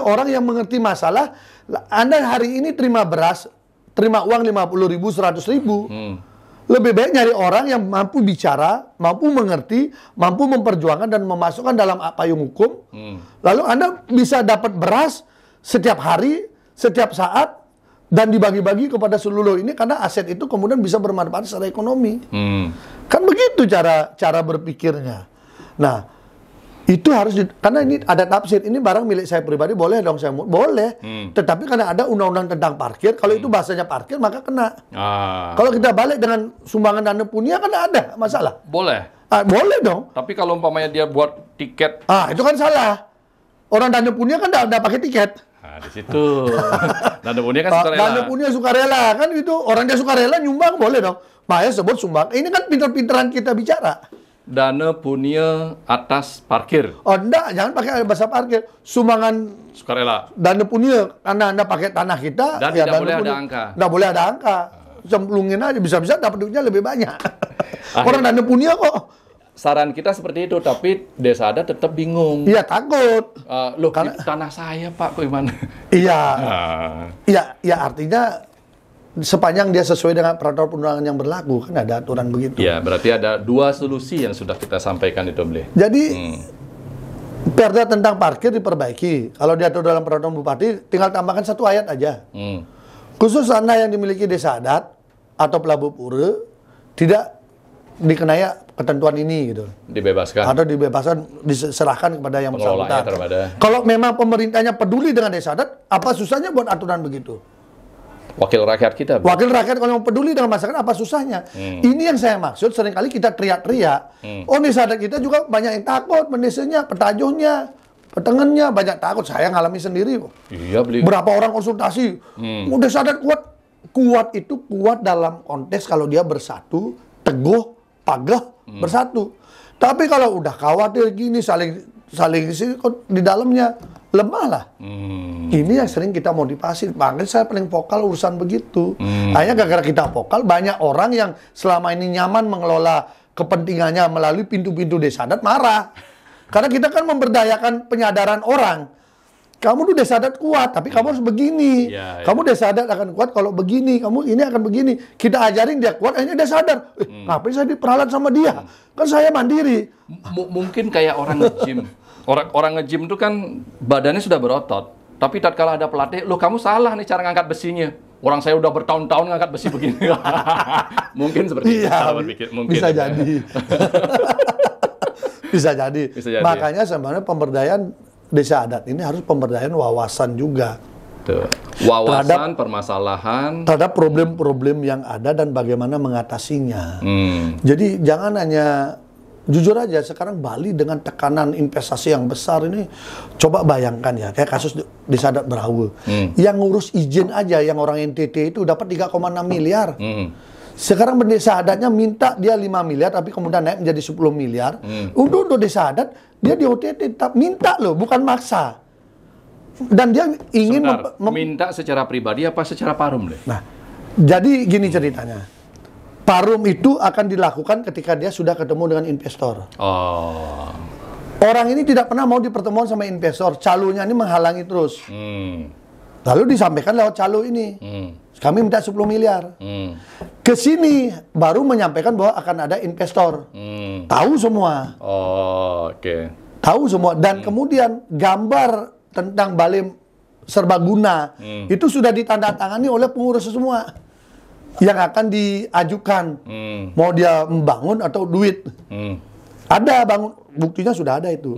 orang yang mengerti masalah. Anda hari ini terima beras, terima uang 50.000, 100.000. Lebih baik nyari orang yang mampu bicara, mampu mengerti, mampu memperjuangkan dan memasukkan dalam payung hukum. Lalu Anda bisa dapat beras setiap hari, setiap saat, dan dibagi-bagi kepada seluruh ini karena aset itu kemudian bisa bermanfaat secara ekonomi. Kan begitu cara berpikirnya. Nah, itu harus karena ini ada tafsir. Ini barang milik saya pribadi, boleh dong saya boleh. Tetapi karena ada undang-undang tentang parkir, kalau itu bahasanya parkir maka kena. Kalau kita balik dengan sumbangan dana punya kan ada masalah. Boleh. Boleh dong. Tapi kalau umpamanya dia buat tiket, itu kan salah. Orang dana punya kan enggak pakai tiket. Nah, di situ. Dana punya kan sukarela. Dana punya sukarela kan itu orang dia sukarela nyumbang boleh dong. Makanya sebut sumbang. Ini kan pinter-pinteran kita bicara. Dana punya atas parkir. Oh enggak, jangan pakai bahasa parkir. Sumbangan sukarela. Dana punya karena Anda pakai tanah kita. Dan ya tidak boleh ada angka. Nggak boleh ada angka. Cemplungin aja, bisa-bisa dapat duitnya lebih banyak. Orang dana punya kok. Saran kita seperti itu, tapi desa adat tetap bingung. Iya takut. Loh, karena tanah saya Pak, kok gimana? Iya. Iya artinya sepanjang dia sesuai dengan peraturan perundangan yang berlaku, kan ada aturan begitu. Ya, berarti ada dua solusi yang sudah kita sampaikan itu, boleh. Jadi Perda tentang parkir diperbaiki. Kalau diatur dalam peraturan bupati, tinggal tambahkan satu ayat aja. Khusus tanah yang dimiliki desa adat atau Labu Pura tidak dikenai ketentuan ini gitu. Dibebaskan. Atau dibebaskan, diserahkan kepada yang bersangkutan. Terpada. Kalau memang pemerintahnya peduli dengan desa adat, apa susahnya buat aturan begitu? Wakil rakyat kita. Wakil rakyat kalau peduli dengan masyarakat, apa susahnya? Ini yang saya maksud, seringkali kita teriak-teriak. Oh, desa adat kita juga banyak yang takut, mendesanya, petajuhnya, petengennya, banyak takut. Saya ngalami sendiri. Iya, beli. Berapa orang konsultasi, desa adat kuat. Kuat itu kuat dalam konteks kalau dia bersatu, teguh, pagah, bersatu. Tapi kalau udah khawatir gini, saling di dalamnya lemah lah. Ini yang sering kita motivasi. Makanya saya paling vokal urusan begitu. Hanya gara-gara kita vokal, banyak orang yang selama ini nyaman mengelola kepentingannya melalui pintu-pintu desa adat marah. Karena kita kan memberdayakan penyadaran orang. Kamu tuh desa adat kuat, tapi kamu harus begini. Kamu desa adat akan kuat kalau begini. Kamu ini akan begini. Kita ajarin dia kuat, akhirnya dia sadar. Ngapain saya diperalat sama dia? Kan saya mandiri. Mungkin kayak orang nge-gym. Orang nge-gym itu kan badannya sudah berotot. Tapi tatkala ada pelatih, loh kamu salah nih cara ngangkat besinya. Orang saya udah bertahun-tahun ngangkat besi begini. Mungkin seperti itu cara berpikir. Mungkin. Bisa jadi. Bisa jadi. Makanya sebenarnya pemberdayaan desa adat ini harus pemberdayaan wawasan juga. Tuh. Wawasan, permasalahan. Terhadap problem-problem yang ada dan bagaimana mengatasinya. Jadi jangan hanya, jujur aja sekarang Bali dengan tekanan investasi yang besar ini, coba bayangkan ya, kayak kasus desa adat Berawu. Yang ngurus izin aja, yang orang NTT itu dapat 3,6 miliar. Sekarang desa adatnya minta dia 5 miliar, tapi kemudian naik menjadi 10 miliar. Untuk desa adat, dia di OTT tetap minta loh, bukan maksa. dan dia ingin Sebentar, minta secara pribadi apa secara parum deh? Nah, jadi gini ceritanya. Parum itu akan dilakukan ketika dia sudah ketemu dengan investor. Oh. Orang ini tidak pernah mau dipertemuan sama investor. Calonnya ini menghalangi terus. Lalu disampaikan lewat calo ini. Kami minta 10 miliar. Ke sini baru menyampaikan bahwa akan ada investor. Tahu semua. Oh, oke. Tahu semua. Dan kemudian gambar tentang balai serbaguna itu sudah ditandatangani oleh pengurus semua yang akan diajukan. Mau dia membangun atau duit. Ada bangun, buktinya sudah ada itu.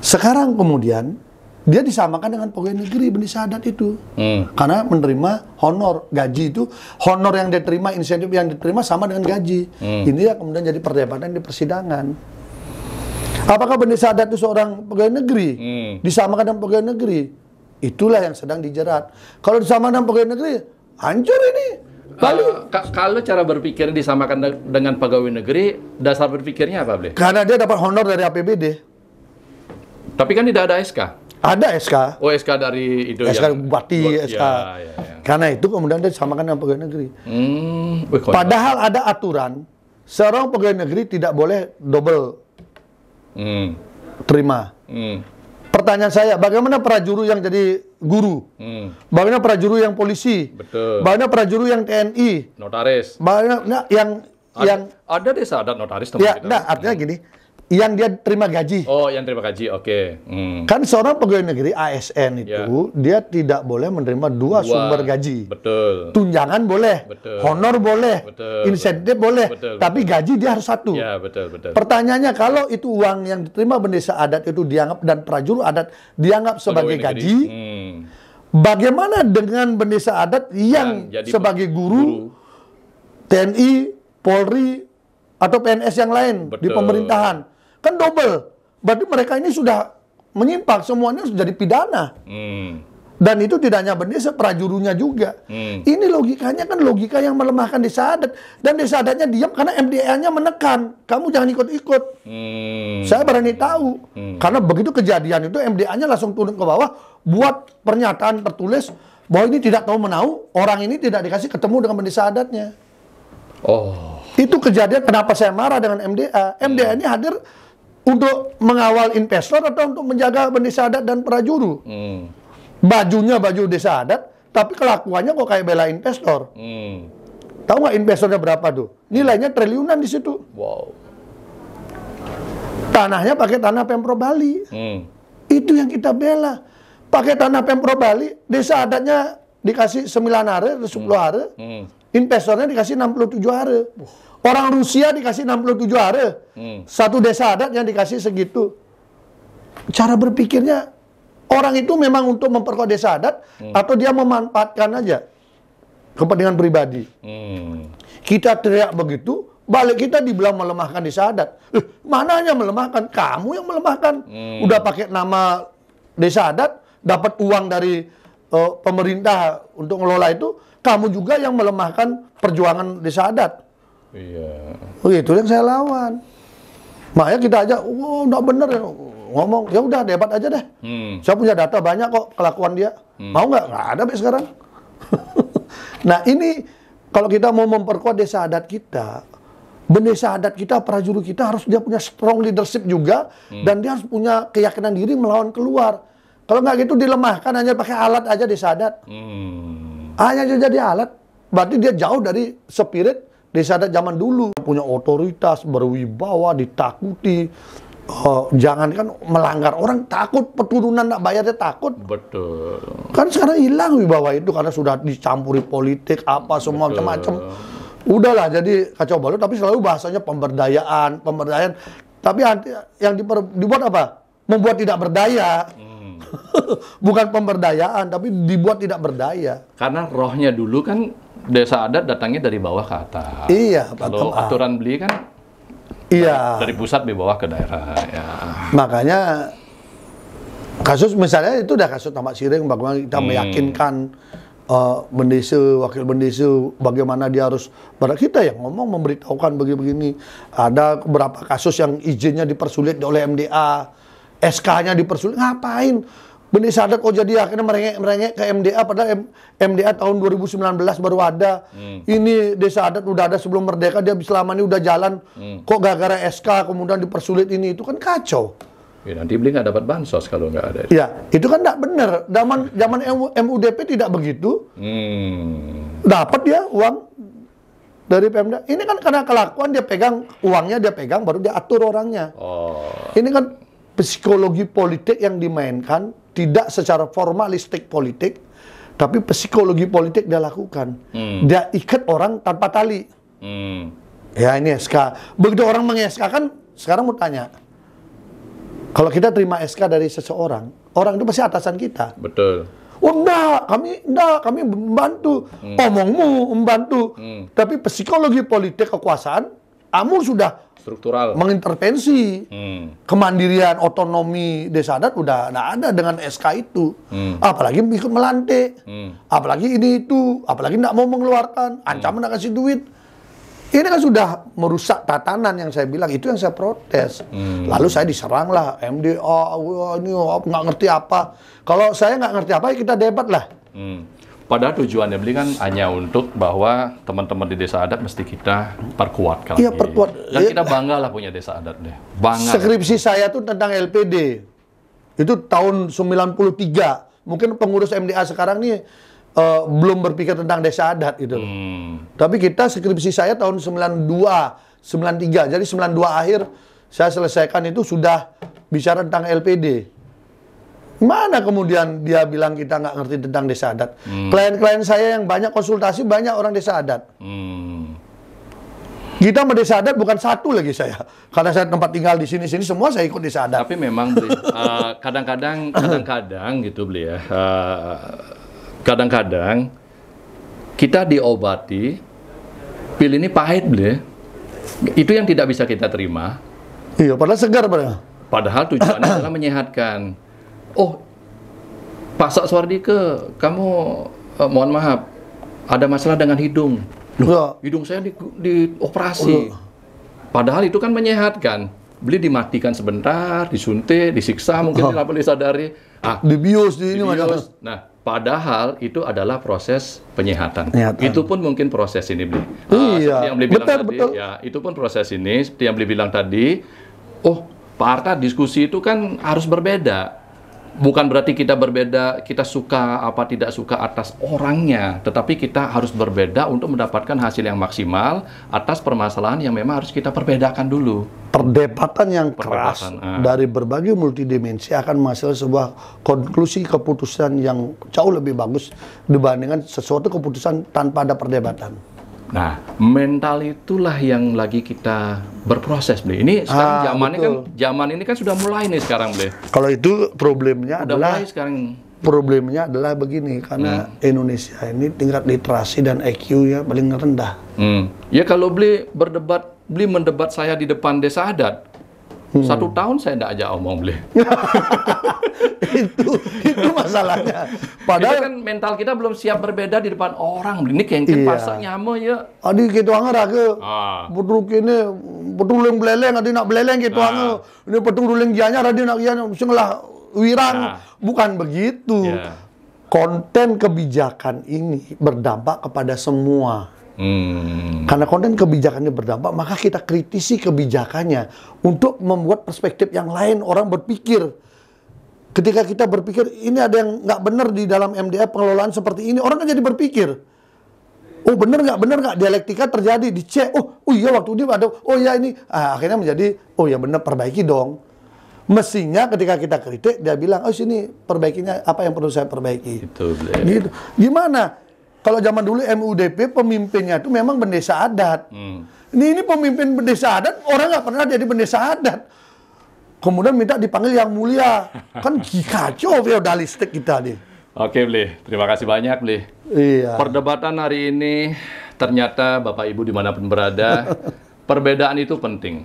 Sekarang kemudian dia disamakan dengan pegawai negeri Benih Sadat itu. Karena menerima honor, gaji itu, honor yang diterima, insentif yang diterima sama dengan gaji. Ini ya kemudian jadi perdebatan di persidangan. Apakah Benih Sadat itu seorang pegawai negeri? Disamakan dengan pegawai negeri? Itulah yang sedang dijerat. Kalau disamakan dengan pegawai negeri, hancur ini. Kalau cara berpikir disamakan dengan pegawai negeri, dasar berpikirnya apa, Ble? Karena dia dapat honor dari APBD. Tapi kan tidak ada SK. Ada SK. Oh, SK dari itu SK Bupati, SK. Ya. Karena itu kemudian dia disamakan dengan pegawai negeri. Wih, Padahal ada aturan, seorang pegawai negeri tidak boleh double terima. Pertanyaan saya, bagaimana prajurit yang jadi guru? Bagaimana prajurit yang polisi? Betul. Bagaimana prajurit yang TNI? Notaris. Bagaimana yang ada desa adat notaris teman ya, kita. nah, artinya gini, yang dia terima gaji. Oh, yang terima gaji, oke. Kan seorang pegawai negeri ASN itu dia tidak boleh menerima dua sumber gaji. Betul. Tunjangan boleh, Betul. honor boleh, Betul. insentif boleh, Betul. tapi gaji dia harus satu. Ya, betul. Pertanyaannya, kalau itu uang yang diterima Desa Adat itu dianggap dan prajurit adat dianggap sebagai gaji, bagaimana dengan Desa Adat yang sebagai guru, TNI, Polri, atau PNS yang lain di pemerintahan? Kan double. Berarti mereka ini sudah menyimpang, semuanya sudah jadi pidana. Dan itu tidak hanya Desa, prajuritnya juga. Ini logikanya kan logika yang melemahkan Desa Adat. Dan Desa Adatnya diam karena MDA-nya menekan. Kamu jangan ikut-ikut. Saya berani tahu. Karena begitu kejadian itu MDA-nya langsung turun ke bawah, buat pernyataan tertulis bahwa ini tidak tahu menahu, orang ini tidak dikasih ketemu dengan Desa Adatnya. Oh. Itu kejadian kenapa saya marah dengan MDA. MDA ini hadir untuk mengawal investor atau untuk menjaga Desa Adat dan prajurit. Bajunya baju Desa Adat, tapi kelakuannya kok kayak bela investor. Tahu nggak investornya berapa tuh? Nilainya triliunan di situ. Wow. Tanahnya pakai tanah Pemprov Bali. Itu yang kita bela. Pakai tanah Pemprov Bali, Desa Adatnya dikasih 9 hari, 10 hari. Investornya dikasih 67 hari. Orang Rusia dikasih 67 hari. Satu Desa Adat yang dikasih segitu. Cara berpikirnya, orang itu memang untuk memperkuat Desa Adat atau dia memanfaatkan aja kepentingan pribadi. Kita teriak begitu, balik kita dibilang melemahkan Desa Adat. Mana hanya melemahkan? Kamu yang melemahkan. Udah pakai nama Desa Adat, dapat uang dari pemerintah untuk ngelola itu, kamu juga yang melemahkan perjuangan Desa Adat. Iya. Itu yang saya lawan. Makanya kita aja, oh enggak bener ya. Ngomong, ya udah debat aja deh. Saya punya data banyak kok kelakuan dia. Mau nggak? Nggak ada sampai sekarang. Nah ini, kalau kita mau memperkuat Desa Adat kita, Desa Adat kita, prajurit kita harus dia punya strong leadership juga, dan dia harus punya keyakinan diri melawan keluar. Kalau nggak gitu dilemahkan, hanya pakai alat aja Desa Adat. Hanya jadi alat, berarti dia jauh dari spirit Desa Adat zaman dulu. Punya otoritas, berwibawa, ditakuti. Jangankan melanggar orang, takut keturunan nak bayarnya takut. Betul. Kan sekarang hilang wibawa itu karena sudah dicampuri politik, apa semua macam-macam. Udahlah jadi kacau balau, tapi selalu bahasanya pemberdayaan. Tapi yang dibuat apa? Membuat tidak berdaya. Bukan pemberdayaan, tapi dibuat tidak berdaya. Karena rohnya dulu kan Desa Adat datangnya dari bawah ke atas. Iya. Kalau aturan beli kan dari pusat di bawah ke daerah. Ya. Makanya kasus misalnya itu udah kasus Tamak Siring, bagaimana kita meyakinkan Bendesa, wakil Bendesa, bagaimana dia harus kita yang ngomong memberitahukan begini. Ada beberapa kasus yang izinnya dipersulit oleh MDA, SK-nya dipersulit. Ngapain? Bendesa adat kok jadi akhirnya merengek ke MDA, padahal MDA tahun 2019 baru ada. Ini desa adat udah ada sebelum merdeka, dia selama ini udah jalan. Kok gara-gara SK kemudian dipersulit ini itu kan kacau. Ya, nanti beli nggak dapat bansos kalau nggak ada. Ya, itu kan nggak benar. Zaman MUDP tidak begitu. Dapat dia uang dari Pemda. Ini kan karena kelakuan dia pegang uangnya, dia pegang baru dia atur orangnya. Ini kan psikologi politik yang dimainkan, tidak secara formalistik politik, tapi psikologi politik dia lakukan. Dia ikat orang tanpa tali. Ya ini SK. Begitu orang meng-SK kan, sekarang mau tanya. Kalau kita terima SK dari seseorang, orang itu pasti atasan kita. Betul. Oh enggak, kami membantu. Omongmu membantu. Tapi psikologi politik kekuasaan, kamu sudah struktural mengintervensi. Kemandirian, otonomi desa adat udah nggak ada dengan SK itu. Apalagi ikut melantik. Apalagi ini itu. Apalagi nggak mau mengeluarkan. Ancaman nggak kasih duit. Ini kan sudah merusak tatanan yang saya bilang, itu yang saya protes. Lalu saya diserang lah, MDA, ini nggak ngerti apa. Kalau saya nggak ngerti apa, ya kita debat lah. Padahal tujuannya beli kan hanya untuk bahwa teman-teman di desa adat mesti kita perkuat lagi. Iya, perkuat. Dan kita bangga lah punya desa adat deh. Bangga. Skripsi saya tuh tentang LPD. Itu tahun 93. Mungkin pengurus MDA sekarang nih belum berpikir tentang desa adat gitu. Tapi kita skripsi saya tahun 92, 93. Jadi 92 akhir saya selesaikan itu sudah bicara tentang LPD. Mana kemudian dia bilang kita nggak ngerti tentang desa adat? Klien-klien saya yang banyak konsultasi banyak orang desa adat. Kita sama desa adat bukan satu lagi saya. Karena saya tempat tinggal di sini-sini semua saya ikut desa adat. Tapi memang kadang-kadang gitu beli ya. Kadang-kadang kita diobati, pil ini pahit beli. Itu yang tidak bisa kita terima. Iya, padahal segar padahal. Padahal tujuannya adalah menyehatkan. Oh, Pak Suardike, kamu mohon maaf, ada masalah dengan hidung. Loh, hidung saya dioperasi. Padahal itu kan menyehatkan. Beli dimatikan sebentar, disuntik, disiksa, mungkin tidak boleh sadari. Dibius di ini macam. Nah, padahal itu adalah proses penyehatan. Itu pun mungkin proses ini beli. Iya, seperti yang beli bilang tadi, ya itu pun proses ini. Seperti yang beli bilang tadi. Oh, Pak Arta, diskusi itu kan harus berbeda. Bukan berarti kita berbeda, kita suka apa tidak suka atas orangnya, tetapi kita harus berbeda untuk mendapatkan hasil yang maksimal atas permasalahan yang memang harus kita perbedakan dulu. Perdebatan yang keras dari berbagai multidimensi akan menghasilkan sebuah konklusi keputusan yang jauh lebih bagus dibandingkan sesuatu keputusan tanpa ada perdebatan. Nah, mental itulah yang lagi kita berproses, Bli. Ini sekarang zaman ini kan sudah mulai nih sekarang, Bli. Kalau itu problemnya mulai sekarang. Problemnya adalah begini, karena Indonesia ini tingkat literasi dan IQ-nya paling rendah. Ya kalau Bli mendebat saya di depan desa adat, 1 tahun saya tidak ajak omong, Bli. itu masalahnya. Padahal kan mental kita belum siap berbeda di depan orang. Ini kengken pasak nyama ya. Adi gitu anggar ke. Betul kini betul yang beleleng, adi nak beleleng gitu anggar. Ini betul ruling gianya, adi nak gianya senglah wirang. Bukan begitu. Konten kebijakan ini berdampak kepada semua. Karena konten kebijakannya berdampak, maka kita kritisi kebijakannya untuk membuat perspektif yang lain. Orang berpikir, ketika kita berpikir ini ada yang nggak benar di dalam MDA pengelolaan seperti ini, orang kan jadi berpikir, oh benar nggak, dialektika terjadi, dicek, oh iya waktu ini ada, oh iya ini, akhirnya menjadi, oh ya benar, perbaiki dong. Mestinya ketika kita kritik dia bilang, oh sini perbaikinya apa yang perlu saya perbaiki. Gitu. Gimana? Kalau zaman dulu MUDP pemimpinnya itu memang bendesa adat. Ini pemimpin bendesa adat, orang nggak pernah jadi bendesa adat. Kemudian minta dipanggil yang mulia. Kan kacau feodalistik kita nih. Oke, Bli. Terima kasih banyak, Bli. Iya. Perdebatan hari ini ternyata Bapak Ibu dimanapun berada, perbedaan itu penting.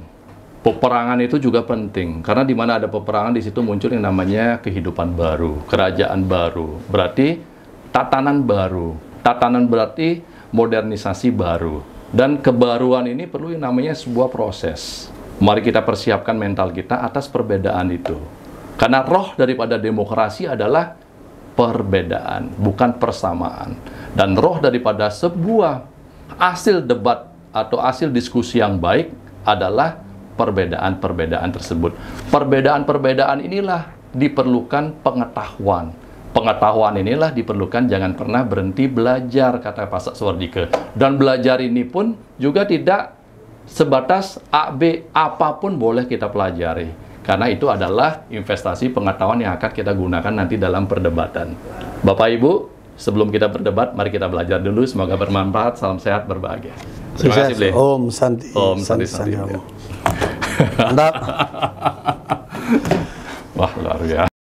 Peperangan itu juga penting. Karena di mana ada peperangan, di situ muncul yang namanya kehidupan baru, kerajaan baru. Berarti tatanan baru. Tatanan berarti modernisasi baru. Dan kebaruan ini perlu yang namanya sebuah proses. Mari kita persiapkan mental kita atas perbedaan itu. Karena roh daripada demokrasi adalah perbedaan, bukan persamaan. Dan roh daripada sebuah hasil debat atau hasil diskusi yang baik adalah perbedaan-perbedaan tersebut. Perbedaan-perbedaan inilah diperlukan pengetahuan. Pengetahuan inilah diperlukan, jangan pernah berhenti belajar, kata Pak Saswardike. Dan belajar ini pun juga tidak sebatas A, B, apapun boleh kita pelajari. Karena itu adalah investasi pengetahuan yang akan kita gunakan nanti dalam perdebatan. Bapak Ibu, sebelum kita berdebat, mari kita belajar dulu. Semoga bermanfaat. Salam sehat, berbahagia. Terima kasih, Ble. Om Santi. Om Santi. Mantap. Wah, luar biasa.